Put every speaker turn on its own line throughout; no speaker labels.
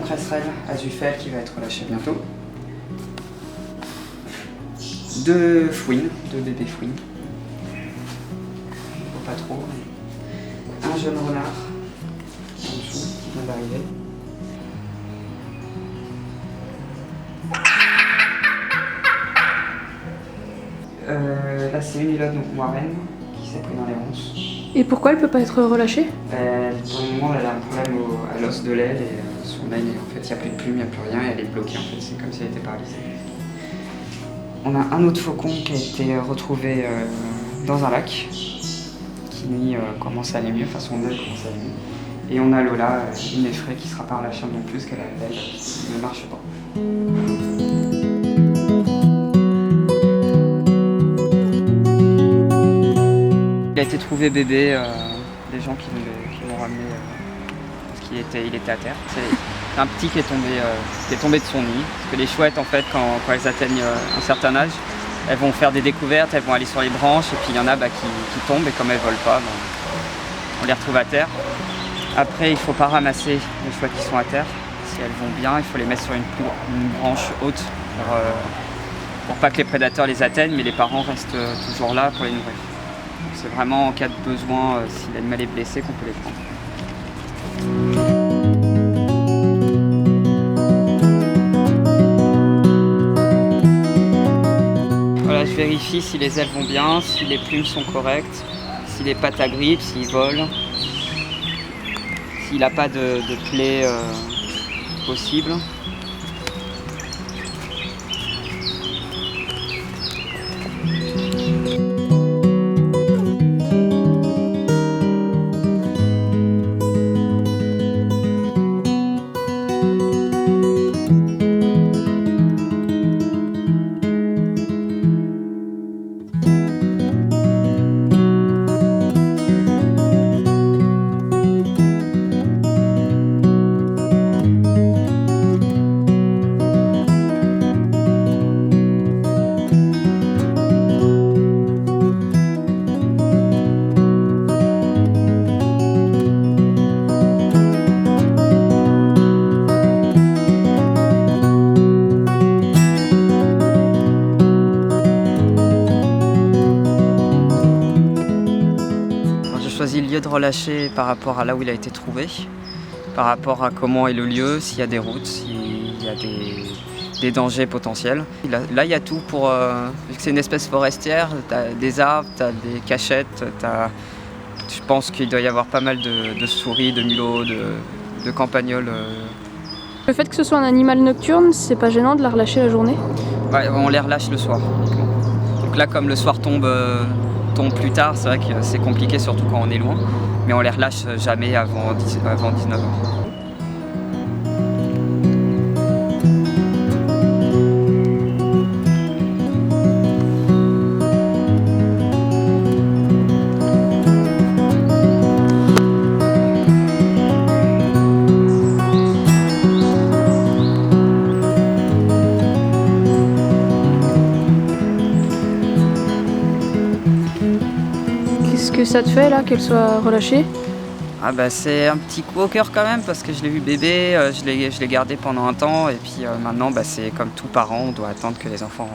cresserelle azufel qui va être relâché bientôt. 2 fouines, 2 bébés fouines. Pas trop. Un jeune renard en dessous qui vient d'arriver. Là c'est une îlotte donc moiraine qui s'est pris dans les ronces.
Et pourquoi elle peut pas être relâchée?
Pour le moment elle a un problème à l'os de l'aile et son aile, en fait il n'y a plus de plume, il n'y a plus rien et elle est bloquée en fait, c'est comme si elle était paralysée. On a un autre faucon qui a été retrouvé dans un lac qui lui commence à aller mieux, enfin son aile commence à aller mieux. Et on a Lola, une effraie qui ne sera pas relâchée non plus, qu'elle a l'aile qui ne marche pas. Il a été trouvé bébé, des gens qui l'ont ramené parce qu'il était à terre. C'est un petit qui est tombé de son nid. Parce que les chouettes, en fait, quand elles atteignent un certain âge, elles vont faire des découvertes, elles vont aller sur les branches, et puis il y en a qui tombent, et comme elles ne volent pas, on les retrouve à terre. Après, il ne faut pas ramasser les chouettes qui sont à terre. Si elles vont bien, il faut les mettre sur une branche haute pour pas que les prédateurs les atteignent, mais les parents restent toujours là pour les nourrir. C'est vraiment en cas de besoin, si l'animal est blessé, qu'on peut les prendre. Voilà, je vérifie si les ailes vont bien, si les plumes sont correctes, si les pattes agrippent, s'il vole, s'il n'a pas de plaie possible. Le lieu de relâcher par rapport à là où il a été trouvé, par rapport à comment est le lieu, s'il y a des routes, s'il y a des dangers potentiels. Là, il y a tout pour... vu que c'est une espèce forestière, tu as des arbres, tu as des cachettes, je pense qu'il doit y avoir pas mal de souris, de mulots, de campagnols.
Le fait que ce soit un animal nocturne, c'est pas gênant de la relâcher la journée?
Ouais, on les relâche le soir. Donc là, comme le soir tombe plus tard, c'est vrai que c'est compliqué, surtout quand on est loin, mais on les relâche jamais avant 19h.
Qu'est-ce que ça te fait là qu'elle soit relâchée?
Ah bah c'est un petit coup au cœur quand même parce que je l'ai vu bébé, je l'ai gardé pendant un temps et puis maintenant bah, c'est comme tout parent, on doit attendre que les enfants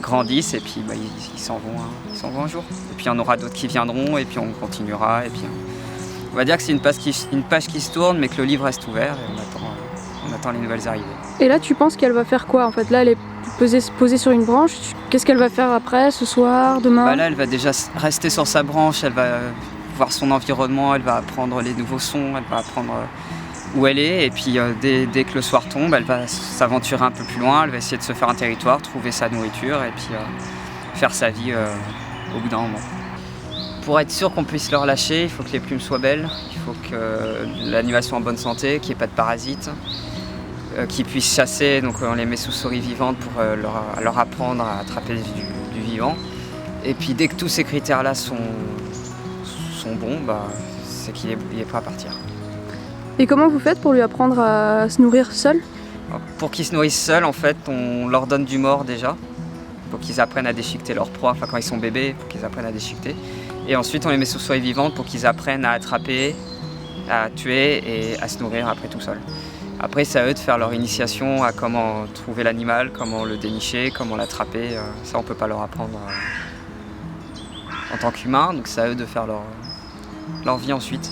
grandissent et puis bah, ils s'en vont un jour. Et puis il y en aura d'autres qui viendront et puis on continuera et puis on va dire que c'est une page qui se tourne mais que le livre reste ouvert et on attend les nouvelles arrivées.
Et là tu penses qu'elle va faire quoi en fait? Là elle est posée sur une branche, qu'est-ce qu'elle va faire après, ce soir, demain?
Bah là elle va déjà rester sur sa branche, elle va voir son environnement, elle va apprendre les nouveaux sons, elle va apprendre où elle est et puis dès que le soir tombe, elle va s'aventurer un peu plus loin, elle va essayer de se faire un territoire, trouver sa nourriture et puis faire sa vie au bout d'un moment. Pour être sûr qu'on puisse le relâcher, il faut que les plumes soient belles, il faut que l'animal soit en bonne santé, qu'il n'y ait pas de parasites, qu'ils puissent chasser, donc on les met sous souris vivante pour leur apprendre à attraper du vivant. Et puis dès que tous ces critères-là sont bons, bah, c'est qu'il est prêt à partir.
Et comment vous faites pour lui apprendre à se nourrir seul?
Pour qu'ils se nourrissent seuls, en fait, on leur donne du mort déjà, pour qu'ils apprennent à déchiqueter leur proie, enfin quand ils sont bébés, pour qu'ils apprennent à déchiqueter. Et ensuite on les met sous souris vivante pour qu'ils apprennent à attraper, à tuer et à se nourrir après tout seul. Après, c'est à eux de faire leur initiation à comment trouver l'animal, comment le dénicher, comment l'attraper. Ça, on peut pas leur apprendre en tant qu'humain, donc c'est à eux de faire leur vie ensuite.